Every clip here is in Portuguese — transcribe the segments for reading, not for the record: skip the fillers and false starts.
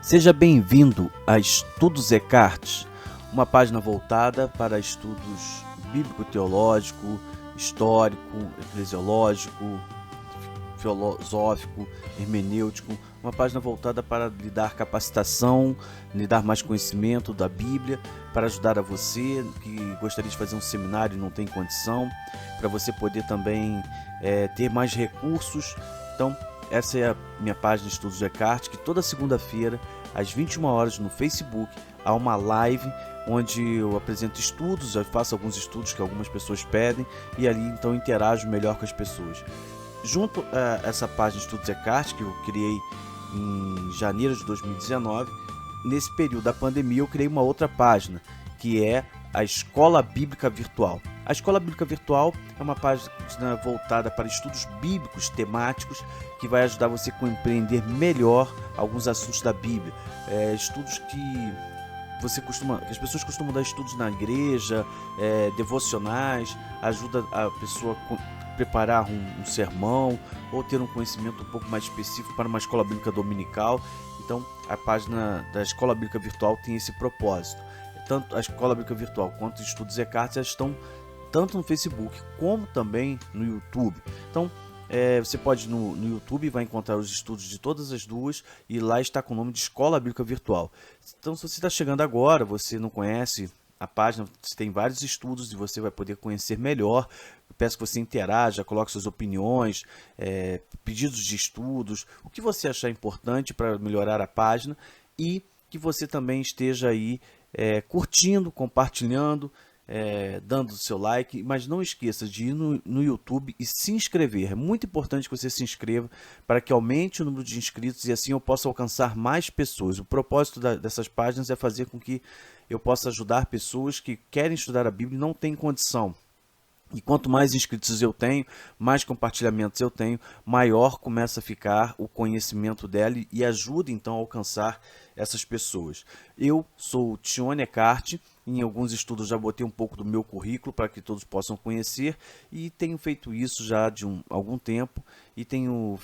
Seja bem-vindo a Estudos Eckhart, uma página voltada para estudos bíblico-teológico, histórico, eclesiológico, filosófico, hermenêutico, uma página voltada para lhe dar capacitação, lhe dar mais conhecimento da Bíblia, para ajudar a você que gostaria de fazer um seminário e não tem condição, para você poder também ter mais recursos. Então, essa é a minha página de Estudos Eckhart, que toda segunda-feira, às 21 horas no Facebook, há uma live onde eu apresento estudos, eu faço alguns estudos que algumas pessoas pedem e ali então interajo melhor com as pessoas. Junto a essa página de Estudos Eckhart, que eu criei em janeiro de 2019, nesse período da pandemia eu criei uma outra página, que é a Escola Bíblica Virtual. A Escola Bíblica Virtual é uma página voltada para estudos bíblicos temáticos que vai ajudar você a compreender melhor alguns assuntos da Bíblia. Estudos que as pessoas costumam dar estudos na igreja, devocionais, ajuda a pessoa a preparar um sermão ou ter um conhecimento um pouco mais específico para uma escola bíblica dominical. Então, a página da Escola Bíblica Virtual tem esse propósito. Tanto a Escola Bíblica Virtual quanto os Estudos Eckhart já estão tanto no Facebook como também no YouTube. Então, você pode ir no YouTube e vai encontrar os estudos de todas as duas e lá está com o nome de Escola Bíblica Virtual. Então, se você está chegando agora, você não conhece a página, tem vários estudos e você vai poder conhecer melhor. Eu peço que você interaja, coloque suas opiniões, pedidos de estudos, o que você achar importante para melhorar a página e que você também esteja aí curtindo, compartilhando, dando o seu like, mas não esqueça de ir no YouTube e se inscrever. É muito importante que você se inscreva para que aumente o número de inscritos e assim eu possa alcançar mais pessoas. O propósito dessas páginas é fazer com que eu possa ajudar pessoas que querem estudar a Bíblia e não têm condição. E quanto mais inscritos eu tenho, mais compartilhamentos eu tenho, maior começa a ficar o conhecimento dela e ajuda então a alcançar essas pessoas. Eu sou o Tione Eckhart, em alguns estudos já botei um pouco do meu currículo para que todos possam conhecer e tenho feito isso já de algum tempo e tenho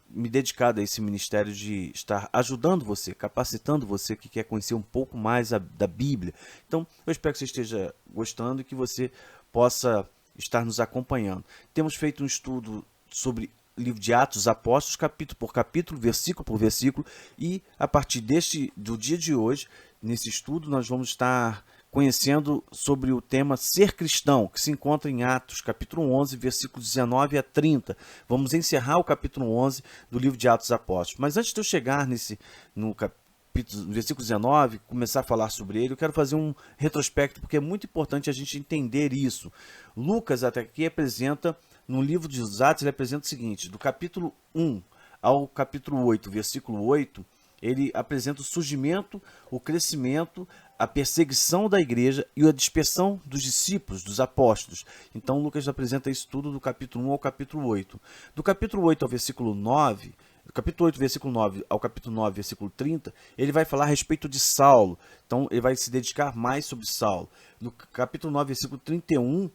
me dedicado a esse ministério de estar ajudando você, capacitando você que quer conhecer um pouco mais da Bíblia. Então, eu espero que você esteja gostando e que você possa estar nos acompanhando. Temos feito um estudo sobre o livro de Atos Apóstolos, capítulo por capítulo, versículo por versículo, e a partir do dia de hoje, nesse estudo, nós vamos estar conhecendo sobre o tema ser cristão, que se encontra em Atos, capítulo 11, versículos 19 a 30. Vamos encerrar o capítulo 11 do livro de Atos Apóstolos. Mas antes de eu chegar no versículo 19, começar a falar sobre ele, eu quero fazer um retrospecto, porque é muito importante a gente entender isso. Lucas até aqui apresenta, no livro dos Atos, ele apresenta o seguinte: do capítulo 1 ao capítulo 8, versículo 8, ele apresenta o surgimento, o crescimento, a perseguição da igreja e a dispersão dos discípulos, dos apóstolos. Então Lucas apresenta isso tudo do capítulo 1 ao capítulo 8. Do capítulo 8 ao versículo 9, do capítulo 8, versículo 9 ao capítulo 9, versículo 30, ele vai falar a respeito de Saulo. Então, ele vai se dedicar mais sobre Saulo. No capítulo 9, versículo 31,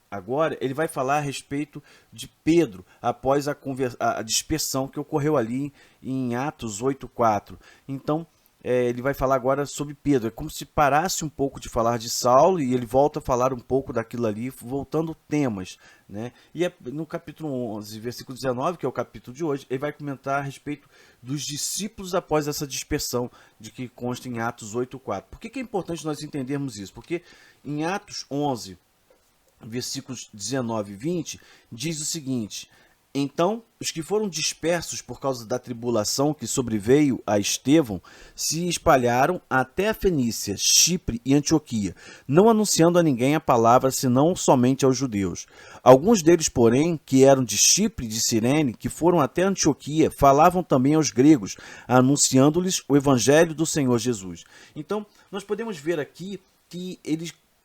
agora, ele vai falar a respeito de Pedro, após a dispersão que ocorreu ali em Atos 8:4. Então, ele vai falar agora sobre Pedro. É como se parasse um pouco de falar de Saulo e ele volta a falar um pouco daquilo ali, voltando temas, né? E no capítulo 11, versículo 19, que é o capítulo de hoje, ele vai comentar a respeito dos discípulos após essa dispersão, de que consta em Atos 8:4. Por que é importante nós entendermos isso? Porque em Atos 11, versículos 19 e 20, diz o seguinte: então, os que foram dispersos por causa da tribulação que sobreveio a Estevão se espalharam até a Fenícia, Chipre e Antioquia, não anunciando a ninguém a palavra, senão somente aos judeus. Alguns deles, porém, que eram de Chipre e de Cirene, que foram até Antioquia, falavam também aos gregos, anunciando-lhes o evangelho do Senhor Jesus. Então, nós podemos ver aqui que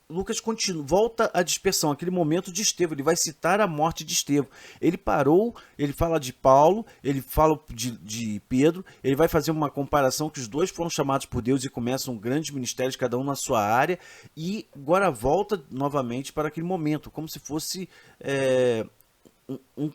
Lucas volta à dispersão, aquele momento de Estevão. Ele vai citar a morte de Estevão. Ele parou, ele fala de Paulo, ele fala de Pedro, ele vai fazer uma comparação que os dois foram chamados por Deus e começam um grande ministério, cada um na sua área, e agora volta novamente para aquele momento, como se fosse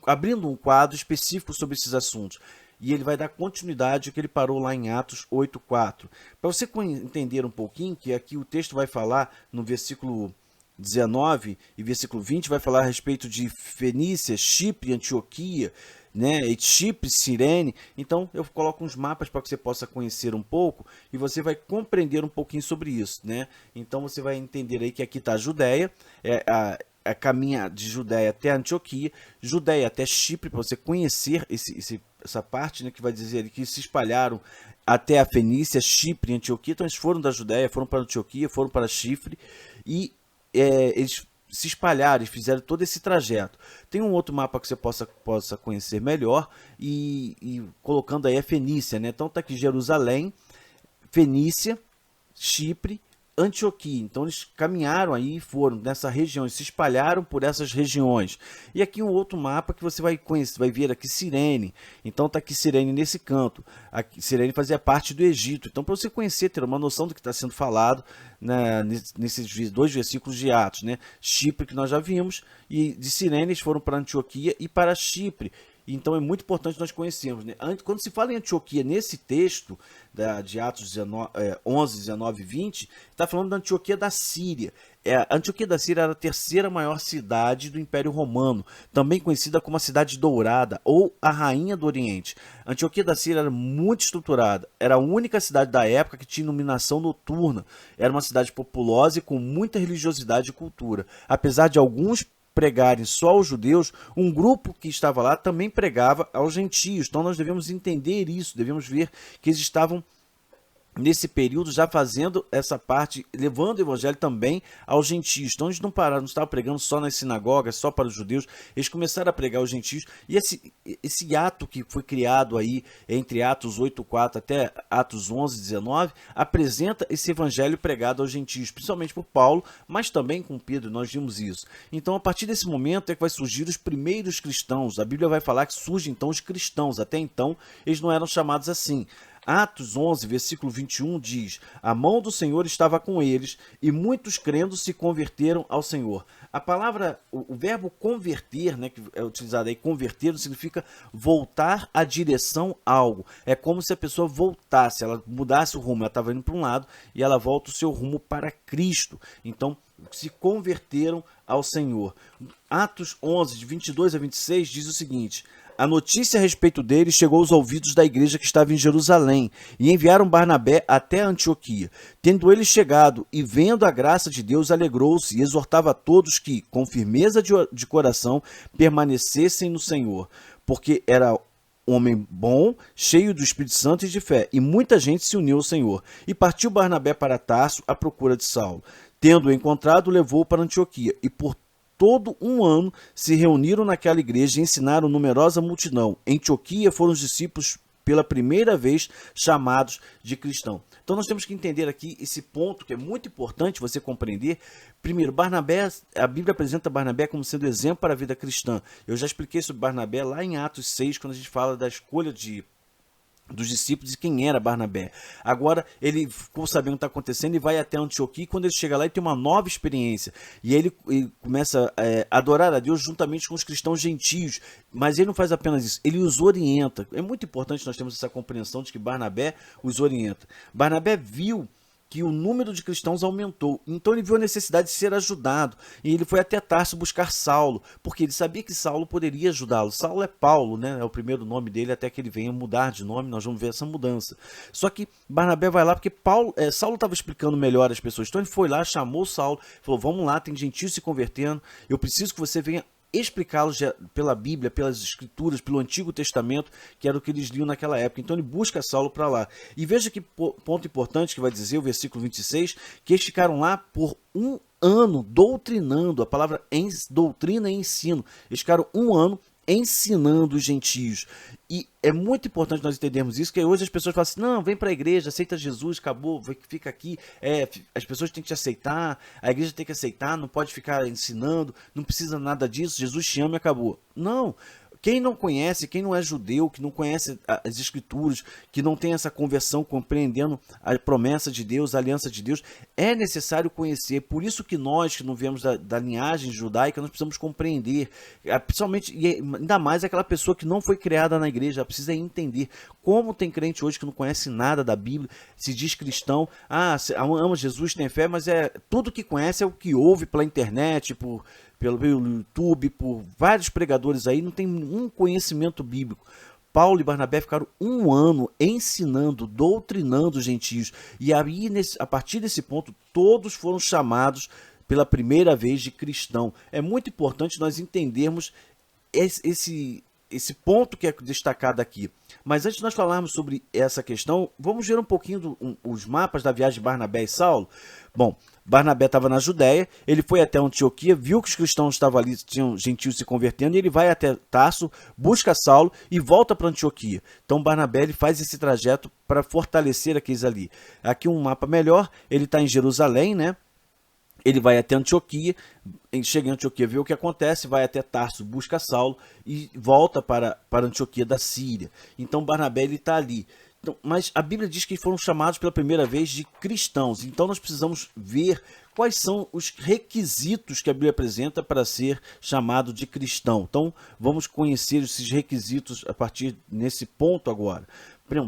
abrindo um quadro específico sobre esses assuntos. E ele vai dar continuidade ao que ele parou lá em Atos 8:4. Para você entender um pouquinho, que aqui o texto vai falar no versículo 19 e versículo 20, vai falar a respeito de Fenícia, Chipre, Antioquia, né, Chipre, Cirene. Então eu coloco uns mapas para que você possa conhecer um pouco e você vai compreender um pouquinho sobre isso, né? Então você vai entender aí que aqui está a Judéia, a caminha de Judéia até Antioquia, Judéia até Chipre, para você conhecer essa parte, né, que vai dizer que se espalharam até a Fenícia, Chipre e Antioquia. Então eles foram da Judéia, foram para Antioquia, foram para Chipre e eles se espalharam, eles fizeram todo esse trajeto. Tem um outro mapa que você possa conhecer melhor e colocando aí a Fenícia, né? Então está aqui Jerusalém, Fenícia, Chipre, Antioquia. Então eles caminharam aí, foram nessa região, se espalharam por essas regiões. E aqui um outro mapa que você vai conhecer, vai ver aqui Cirene. Então está aqui Cirene nesse canto. Aqui, Cirene fazia parte do Egito. Então para você conhecer, ter uma noção do que está sendo falado, né, nesses 2 versículos de Atos, né? Chipre, que nós já vimos, e de Cirene eles foram para Antioquia e para Chipre. Então é muito importante nós conhecermos, né? Quando se fala em Antioquia nesse texto de Atos 11, 19 e 20, está falando da Antioquia da Síria. A Antioquia da Síria era a 3ª maior cidade do Império Romano, também conhecida como a Cidade Dourada ou a Rainha do Oriente. A Antioquia da Síria era muito estruturada, era a única cidade da época que tinha iluminação noturna, era uma cidade populosa e com muita religiosidade e cultura. Apesar de alguns pregarem só aos judeus, um grupo que estava lá também pregava aos gentios. Então nós devemos entender isso, devemos ver que eles estavam nesse período já fazendo essa parte, levando o evangelho também aos gentios. Então eles não pararam, não estavam pregando só nas sinagogas, só para os judeus, eles começaram a pregar aos gentios, e esse ato que foi criado aí entre Atos 8:4 até Atos 11:19, apresenta esse evangelho pregado aos gentios, principalmente por Paulo, mas também com Pedro, nós vimos isso. Então a partir desse momento é que vai surgir os primeiros cristãos. A Bíblia vai falar que surgem então os cristãos, até então eles não eram chamados assim. Atos 11, versículo 21 diz: a mão do Senhor estava com eles e muitos crendo se converteram ao Senhor. A palavra, o verbo converter, né, que é utilizado aí, converter, significa voltar a direção a algo. É como se a pessoa voltasse, ela mudasse o rumo, ela estava indo para um lado e ela volta o seu rumo para Cristo. Então, se converteram ao Senhor. Atos 11, de 22 a 26 diz o seguinte: a notícia a respeito dele chegou aos ouvidos da igreja que estava em Jerusalém, e enviaram Barnabé até Antioquia. Tendo ele chegado e vendo a graça de Deus, alegrou-se e exortava a todos que, com firmeza de coração, permanecessem no Senhor, porque era homem bom, cheio do Espírito Santo e de fé, e muita gente se uniu ao Senhor. E partiu Barnabé para Tarso à procura de Saulo. Tendo-o encontrado, levou-o para Antioquia, e por todo um ano se reuniram naquela igreja e ensinaram numerosa multidão. Em Antioquia foram os discípulos pela primeira vez chamados de cristão. Então nós temos que entender aqui esse ponto que é muito importante você compreender. Primeiro, Barnabé, a Bíblia apresenta Barnabé como sendo exemplo para a vida cristã. Eu já expliquei sobre Barnabé lá em Atos 6, quando a gente fala da escolha dos discípulos e quem era Barnabé. Agora ele ficou sabendo o que está acontecendo e vai até Antioquia, e quando ele chega lá ele tem uma nova experiência, e aí ele começa a adorar a Deus juntamente com os cristãos gentios, mas ele não faz apenas isso, ele os orienta. É muito importante nós termos essa compreensão de que Barnabé os orienta. Barnabé viu que o número de cristãos aumentou, então ele viu a necessidade de ser ajudado, e ele foi até Tarso buscar Saulo, porque ele sabia que Saulo poderia ajudá-lo. Saulo é Paulo, né? É o primeiro nome dele, até que ele venha mudar de nome, nós vamos ver essa mudança. Só que Barnabé vai lá porque Saulo estava explicando melhor às pessoas, então ele foi lá, chamou Saulo, falou: vamos lá, tem gentios se convertendo, eu preciso que você venha explicá-los pela Bíblia, pelas Escrituras, pelo Antigo Testamento, que era o que eles liam naquela época. Então ele busca Saulo para lá. E veja que ponto importante que vai dizer o versículo 26, que eles ficaram lá por um ano doutrinando, a palavra doutrina e ensino. Eles ficaram um ano ensinando os gentios. E é muito importante nós entendermos isso, que hoje as pessoas falam assim: não, vem para a igreja, aceita Jesus, acabou, fica aqui. As pessoas têm que te aceitar, a igreja tem que aceitar, não pode ficar ensinando, não precisa nada disso, Jesus te ama e acabou. Não, Quem não conhece, quem não é judeu, que não conhece as escrituras, que não tem essa conversão compreendendo a promessa de Deus, a aliança de Deus, é necessário conhecer. Por isso que nós, que não viemos da linhagem judaica, nós precisamos compreender, principalmente, e ainda mais aquela pessoa que não foi criada na igreja, precisa entender. Como tem crente hoje que não conhece nada da Bíblia, se diz cristão, ama Jesus, tem fé, mas tudo que conhece é o que ouve pela internet, pelo YouTube, por vários pregadores aí, não tem um conhecimento bíblico. Paulo e Barnabé ficaram 1 ano ensinando, doutrinando os gentios. E aí, a partir desse ponto, todos foram chamados pela primeira vez de cristão. É muito importante nós entendermos esse ponto que é destacado aqui. Mas antes de nós falarmos sobre essa questão, vamos ver um pouquinho os mapas da viagem de Barnabé e Saulo. Bom, Barnabé estava na Judéia, ele foi até Antioquia, viu que os cristãos estavam ali, tinham gentios se convertendo, e ele vai até Tarso, busca Saulo e volta para Antioquia. Então Barnabé ele faz esse trajeto para fortalecer aqueles ali. Aqui um mapa melhor, ele está em Jerusalém, né? Ele vai até Antioquia, chega em Antioquia, vê o que acontece, vai até Tarso, busca Saulo e volta para Antioquia da Síria. Então Barnabé está ali. Então, mas a Bíblia diz que foram chamados pela primeira vez de cristãos. Então nós precisamos ver quais são os requisitos que a Bíblia apresenta para ser chamado de cristão. Então vamos conhecer esses requisitos a partir nesse ponto agora.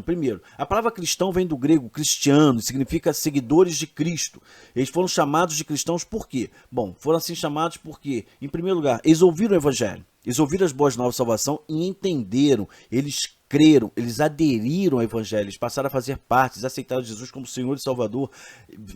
Primeiro, a palavra cristão vem do grego cristiano, significa seguidores de Cristo. Eles foram chamados de cristãos por quê? Bom, foram assim chamados porque, em primeiro lugar, eles ouviram o evangelho, eles ouviram as boas novas de salvação e entenderam, eles creram, eles aderiram ao evangelho, eles passaram a fazer parte, eles aceitaram Jesus como Senhor e Salvador.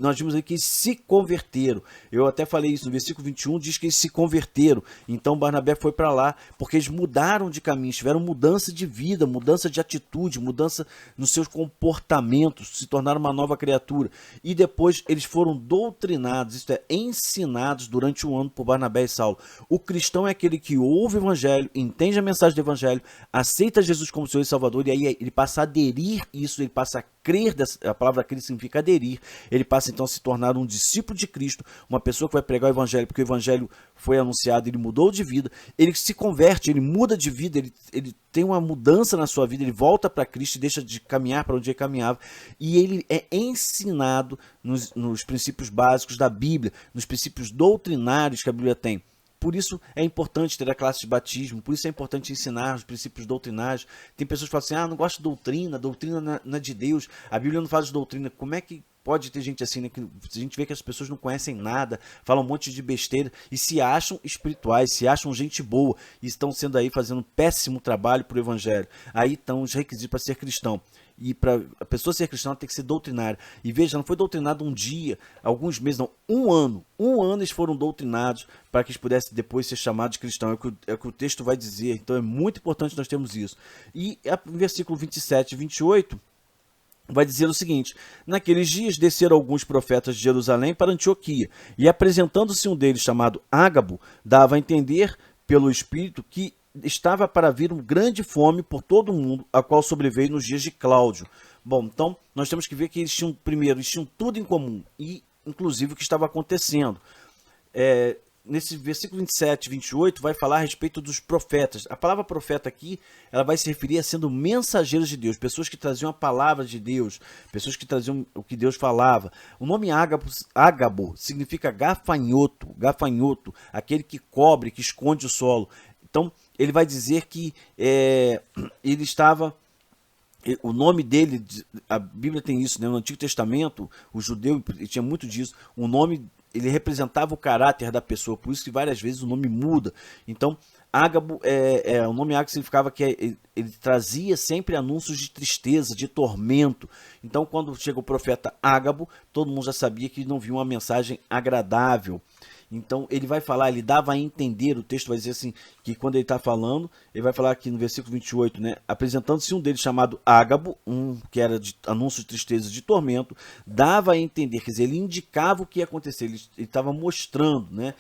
Nós vimos aí que eles se converteram. Eu até falei isso no versículo 21, diz que eles se converteram. Então Barnabé foi para lá, porque eles mudaram de caminho, tiveram mudança de vida, mudança de atitude, mudança nos seus comportamentos, se tornaram uma nova criatura. E depois eles foram doutrinados, isto é, ensinados durante 1 ano por Barnabé e Saulo. O cristão é aquele que ouve o evangelho, entende a mensagem do evangelho, aceita Jesus como Senhor e Salvador, e aí ele passa a aderir isso, ele passa a crer, a palavra crer significa aderir, ele passa então a se tornar um discípulo de Cristo, uma pessoa que vai pregar o evangelho, porque o evangelho foi anunciado, ele mudou de vida, ele se converte, ele muda de vida, ele tem uma mudança na sua vida, ele volta para Cristo e deixa de caminhar para onde ele caminhava, e ele é ensinado nos princípios básicos da Bíblia, nos princípios doutrinários que a Bíblia tem. Por isso é importante ter a classe de batismo, por isso é importante ensinar os princípios doutrinários. Tem pessoas que falam assim, não gosto de doutrina não é de Deus, a Bíblia não fala de doutrina. Como é que pode ter gente assim, né? Que a gente vê que as pessoas não conhecem nada, falam um monte de besteira e se acham espirituais, se acham gente boa e estão sendo aí fazendo um péssimo trabalho para o evangelho. Aí estão os requisitos para ser cristão. E para a pessoa ser cristã, ela tem que ser doutrinária. E veja, não foi doutrinado um dia, alguns meses, não, 1 ano. 1 ano eles foram doutrinados para que eles pudessem depois ser chamados de cristão. É o que o texto vai dizer. Então é muito importante nós termos isso. E no versículo 27 e 28 vai dizer o seguinte: naqueles dias desceram alguns profetas de Jerusalém para Antioquia, e apresentando-se um deles chamado Ágabo, dava a entender pelo Espírito que estava para vir uma grande fome por todo o mundo, a qual sobreveio nos dias de Cláudio. Bom, então nós temos que ver que eles tinham tudo em comum, e inclusive o que estava acontecendo. Nesse versículo 27 e 28 vai falar a respeito dos profetas. A palavra profeta aqui, ela vai se referir a sendo mensageiros de Deus, pessoas que traziam a palavra de Deus, pessoas que traziam o que Deus falava. O nome Ágabo significa gafanhoto, aquele que cobre, que esconde o solo. Então, ele vai dizer que ele estava... O nome dele, a Bíblia tem isso, né? No Antigo Testamento, o judeu tinha muito disso. O nome, ele representava o caráter da pessoa, por isso que várias vezes o nome muda. Então, Ágabo, o nome Ágabo significava que ele trazia sempre anúncios de tristeza, de tormento. Então, quando chega o profeta Ágabo, todo mundo já sabia que não vinha uma mensagem agradável. Então ele vai falar, ele dava a entender, o texto vai dizer assim, que quando ele está falando, ele vai falar aqui no versículo 28, né, apresentando-se um deles chamado Ágabo, que era de anúncio de tristeza, de tormento, dava a entender, quer dizer, ele indicava o que ia acontecer, ele estava mostrando, né,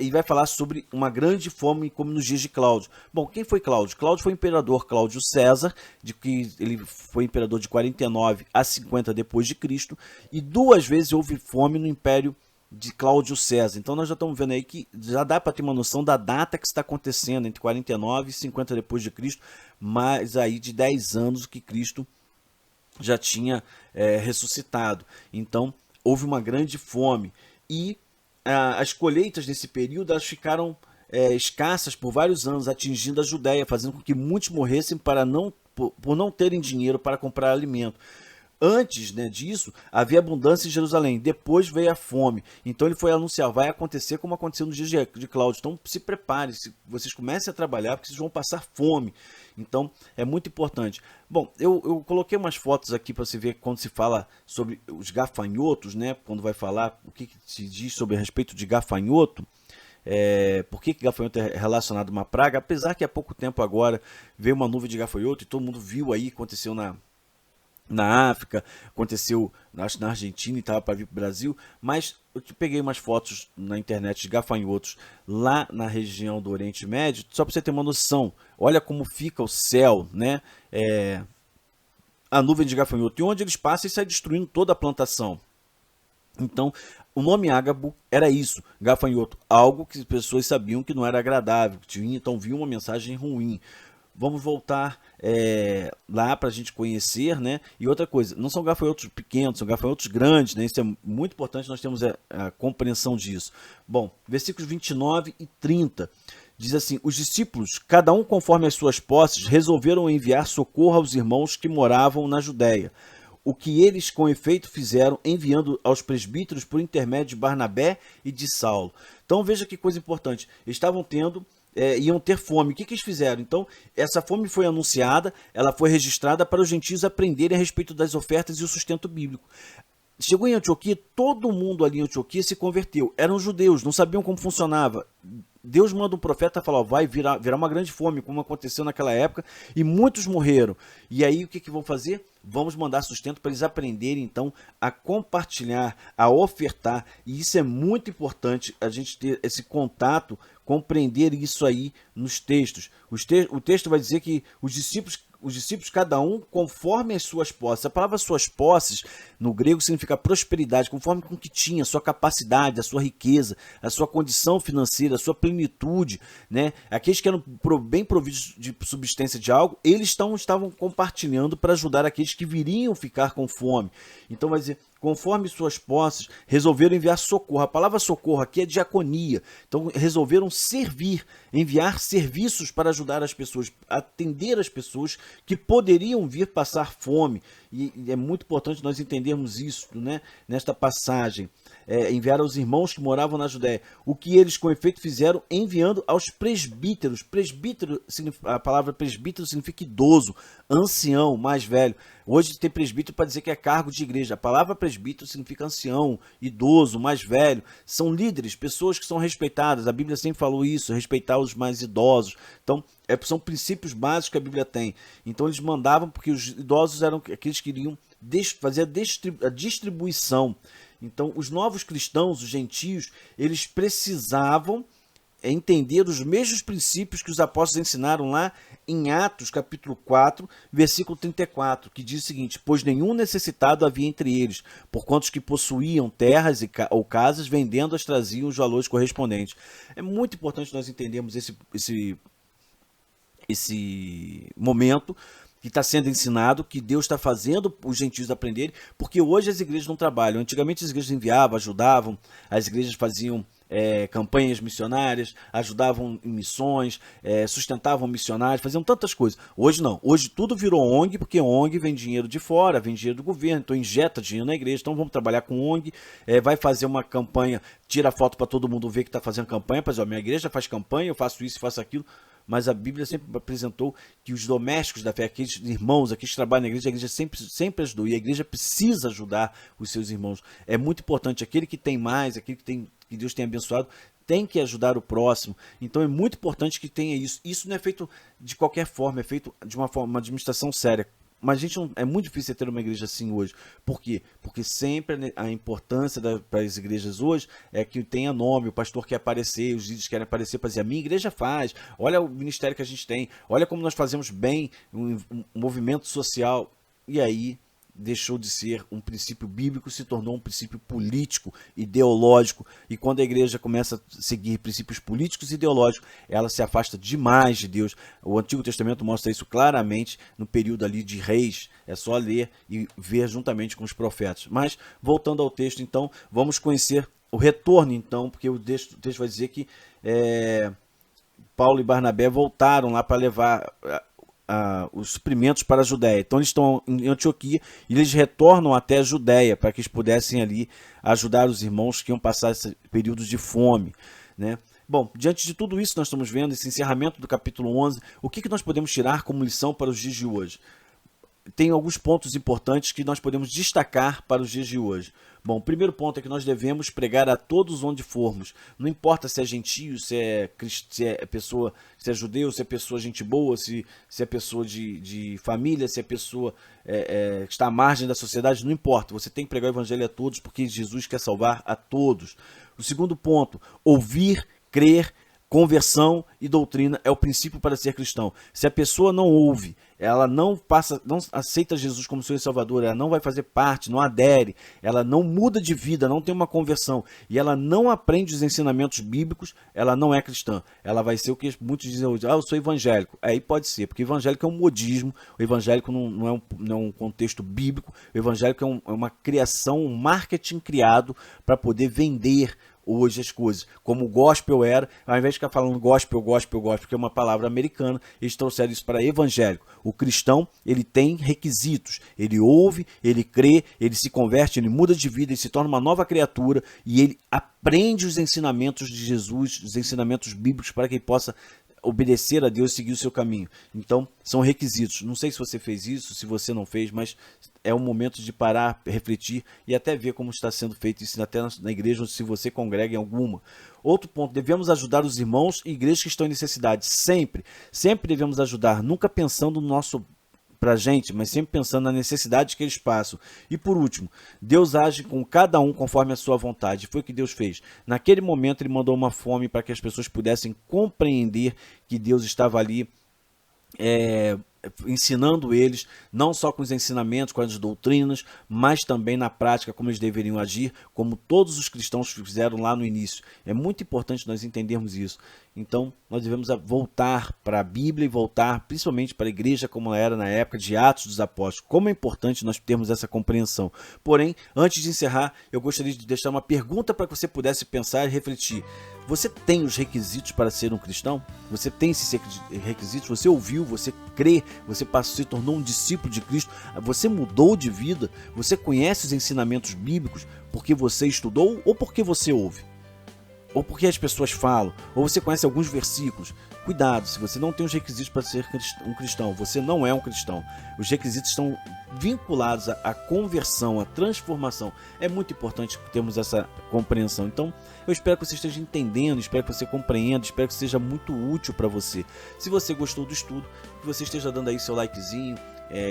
e vai falar sobre uma grande fome como nos dias de Cláudio. Bom, quem foi Cláudio? Cláudio foi o imperador Cláudio César, de que ele foi imperador de 49 a 50 depois de Cristo, e 2 vezes houve fome no Império de Cláudio César. Então nós já estamos vendo aí que já dá para ter uma noção da data que está acontecendo, entre 49 e 50 depois de Cristo, mais aí de 10 anos que Cristo já tinha ressuscitado. Então houve uma grande fome e as colheitas nesse período elas ficaram escassas por vários anos, atingindo a Judéia, fazendo com que muitos morressem por não terem dinheiro para comprar alimento. Antes, né, disso, havia abundância em Jerusalém. Depois veio a fome. Então ele foi anunciar, vai acontecer como aconteceu nos dias de Cláudio. Então se preparem, vocês comecem a trabalhar, porque vocês vão passar fome. Então é muito importante. Bom, eu coloquei umas fotos aqui para você ver quando se fala sobre os gafanhotos, né? Quando vai falar o que se diz sobre a respeito de gafanhoto. Por que gafanhoto é relacionado a uma praga? Apesar que há pouco tempo agora veio uma nuvem de gafanhoto e todo mundo viu aí, aconteceu na África, aconteceu acho, na Argentina e estava para vir para o Brasil, mas eu te peguei umas fotos na internet de gafanhotos lá na região do Oriente Médio, só para você ter uma noção. Olha como fica o céu, né? A nuvem de gafanhoto, e onde eles passam e sai destruindo toda a plantação. Então, o nome ágabo era isso, gafanhoto, algo que as pessoas sabiam que não era agradável, então viam uma mensagem ruim. Vamos voltar lá para a gente conhecer, né? E outra coisa, não são gafanhotos pequenos, são gafanhotos grandes, né? Isso é muito importante, nós temos a compreensão disso. Bom, versículos 29 e 30, diz assim: os discípulos, cada um conforme as suas posses, resolveram enviar socorro aos irmãos que moravam na Judéia. O que eles com efeito fizeram, enviando aos presbíteros por intermédio de Barnabé e de Saulo. Então veja que coisa importante, estavam tendo... iam ter fome. O que eles fizeram? Então, essa fome foi anunciada, ela foi registrada para os gentios aprenderem a respeito das ofertas e o sustento bíblico. Chegou em Antioquia, todo mundo ali em Antioquia se converteu. Eram judeus, não sabiam como funcionava. Deus manda um profeta falar, ó, vai virar uma grande fome, como aconteceu naquela época, e muitos morreram. E aí o que vão fazer? Vamos mandar sustento para eles aprenderem então a compartilhar, a ofertar, e isso é muito importante, a gente ter esse contato, compreender isso aí nos textos. O texto vai dizer que os discípulos, cada um, conforme as suas posses. A palavra suas posses, no grego, significa prosperidade, conforme com o que tinha, a sua capacidade, a sua riqueza, a sua condição financeira, a sua plenitude, né? Aqueles que eram bem providos de subsistência de algo, eles estavam compartilhando para ajudar aqueles que viriam ficar com fome. Então vai dizer, conforme suas posses, resolveram enviar socorro. A palavra socorro aqui é diaconia. Então resolveram servir, enviar serviços para ajudar as pessoas, atender as pessoas que poderiam vir passar fome. E é muito importante nós entendermos isso, né? Nesta passagem. Enviar aos irmãos que moravam na Judéia. O que eles com efeito fizeram, enviando aos presbíteros. Presbítero, a palavra presbítero significa idoso, ancião, mais velho. Hoje tem presbítero para dizer que é cargo de igreja. A palavra presbítero significa ancião, idoso, mais velho. São líderes, pessoas que são respeitadas. A Bíblia sempre falou isso, respeitar os mais idosos. Então, são princípios básicos que a Bíblia tem. Então, eles mandavam porque os idosos eram aqueles que iriam fazer a distribuição. Então, os novos cristãos, os gentios, eles precisavam entender os mesmos princípios que os apóstolos ensinaram lá em Atos, capítulo 4, versículo 34, que diz o seguinte: pois nenhum necessitado havia entre eles, porquanto os que possuíam terras ou casas, vendendo-as, traziam os valores correspondentes. É muito importante nós entendermos esse momento que está sendo ensinado, que Deus está fazendo os gentios aprenderem, porque hoje as igrejas não trabalham. Antigamente as igrejas enviavam, ajudavam, as igrejas faziam campanhas missionárias, ajudavam em missões, sustentavam missionários, faziam tantas coisas. Hoje não, hoje tudo virou ONG, porque ONG vem dinheiro de fora, vem dinheiro do governo, então injeta dinheiro na igreja, então vamos trabalhar com ONG, vai fazer uma campanha, tira foto para todo mundo ver que está fazendo campanha, mas ó, minha igreja faz campanha, eu faço isso, faço aquilo. Mas a Bíblia sempre apresentou que os domésticos da fé, aqueles irmãos, aqueles que trabalham na igreja, a igreja sempre ajudou. E a igreja precisa ajudar os seus irmãos. É muito importante. Aquele que tem mais, aquele que Deus tem abençoado, tem que ajudar o próximo. Então é muito importante que tenha isso. Isso não é feito de qualquer forma, é feito de uma administração séria. Mas é muito difícil ter uma igreja assim hoje. Por quê? Porque sempre a importância para as igrejas hoje é que tenha nome, o pastor quer aparecer, os líderes querem aparecer para dizer, a minha igreja faz, olha o ministério que a gente tem, olha como nós fazemos bem um movimento social. E aí deixou de ser um princípio bíblico, se tornou um princípio político, ideológico, e quando a igreja começa a seguir princípios políticos e ideológicos, ela se afasta demais de Deus. O Antigo Testamento mostra isso claramente no período ali de reis, é só ler e ver juntamente com os profetas. Mas, voltando ao texto, então, vamos conhecer o retorno, então, porque o texto vai dizer que Paulo e Barnabé voltaram lá para levar os suprimentos para a Judéia. Então eles estão em Antioquia e eles retornam até a Judéia para que eles pudessem ali ajudar os irmãos que iam passar esse período de fome, né? Bom, diante de tudo isso nós estamos vendo, esse encerramento do capítulo 11, o que nós podemos tirar como lição para os dias de hoje? Tem alguns pontos importantes que nós podemos destacar para os dias de hoje. Bom, o primeiro ponto é que nós devemos pregar a todos onde formos. Não importa se é gentio, se é pessoa, se é judeu, se é pessoa gente boa, se é pessoa de família, se é pessoa que está à margem da sociedade, não importa. Você tem que pregar o evangelho a todos, porque Jesus quer salvar a todos. O segundo ponto, ouvir, crer, conversão e doutrina é o princípio para ser cristão. Se a pessoa não ouve, ela não aceita Jesus como seu Salvador, ela não vai fazer parte, não adere, ela não muda de vida, não tem uma conversão e ela não aprende os ensinamentos bíblicos, ela não é cristã. Ela vai ser o que muitos dizem hoje, eu sou evangélico. Aí pode ser, porque evangélico é um modismo, o evangélico não é um contexto bíblico, o evangélico é uma criação, um marketing criado para poder vender hoje as coisas, como o gospel era, ao invés de ficar falando gospel, que é uma palavra americana, eles trouxeram isso para evangélico. O cristão, ele tem requisitos, ele ouve, ele crê, ele se converte, ele muda de vida, ele se torna uma nova criatura e ele aprende os ensinamentos de Jesus, os ensinamentos bíblicos para que ele possa obedecer a Deus e seguir o seu caminho. Então, são requisitos. Não sei se você fez isso, se você não fez, mas é um momento de parar, refletir e até ver como está sendo feito isso até na igreja, se você congrega em alguma. Outro ponto, devemos ajudar os irmãos e igrejas que estão em necessidade. Sempre devemos ajudar, nunca pensando no nosso para a gente, mas sempre pensando na necessidade que eles passam. E por último, Deus age com cada um conforme a sua vontade. Foi o que Deus fez. Naquele momento ele mandou uma fome para que as pessoas pudessem compreender que Deus estava ali ensinando eles, não só com os ensinamentos, com as doutrinas, mas também na prática, como eles deveriam agir, como todos os cristãos fizeram lá no início. É muito importante nós entendermos isso. Então, nós devemos voltar para a Bíblia e voltar principalmente para a igreja como era na época de Atos dos Apóstolos. Como é importante nós termos essa compreensão. Porém, antes de encerrar, eu gostaria de deixar uma pergunta para que você pudesse pensar e refletir. Você tem os requisitos para ser um cristão? Você tem esses requisitos? Você ouviu? Você crê? Você se tornou um discípulo de Cristo? Você mudou de vida? Você conhece os ensinamentos bíblicos porque você estudou ou porque você ouve? Ou porque as pessoas falam, ou você conhece alguns versículos. Cuidado, se você não tem os requisitos para ser um cristão, você não é um cristão. Os requisitos estão vinculados à conversão, à transformação. É muito importante termos essa compreensão. Então, eu espero que você esteja entendendo, espero que você compreenda, espero que seja muito útil para você. Se você gostou do estudo, que você esteja dando aí seu likezinho,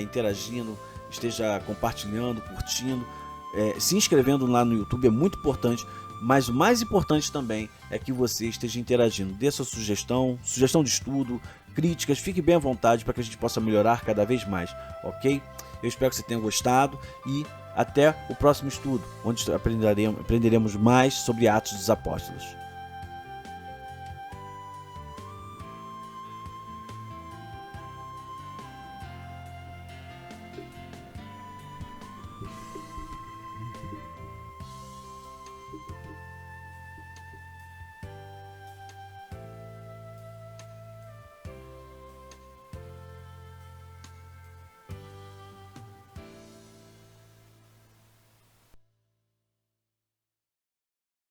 interagindo, esteja compartilhando, curtindo, se inscrevendo lá no YouTube, é muito importante. Mas o mais importante também é que você esteja interagindo. Dê sua sugestão de estudo, críticas, fique bem à vontade para que a gente possa melhorar cada vez mais, ok? Eu espero que você tenha gostado e até o próximo estudo, onde aprenderemos mais sobre Atos dos Apóstolos.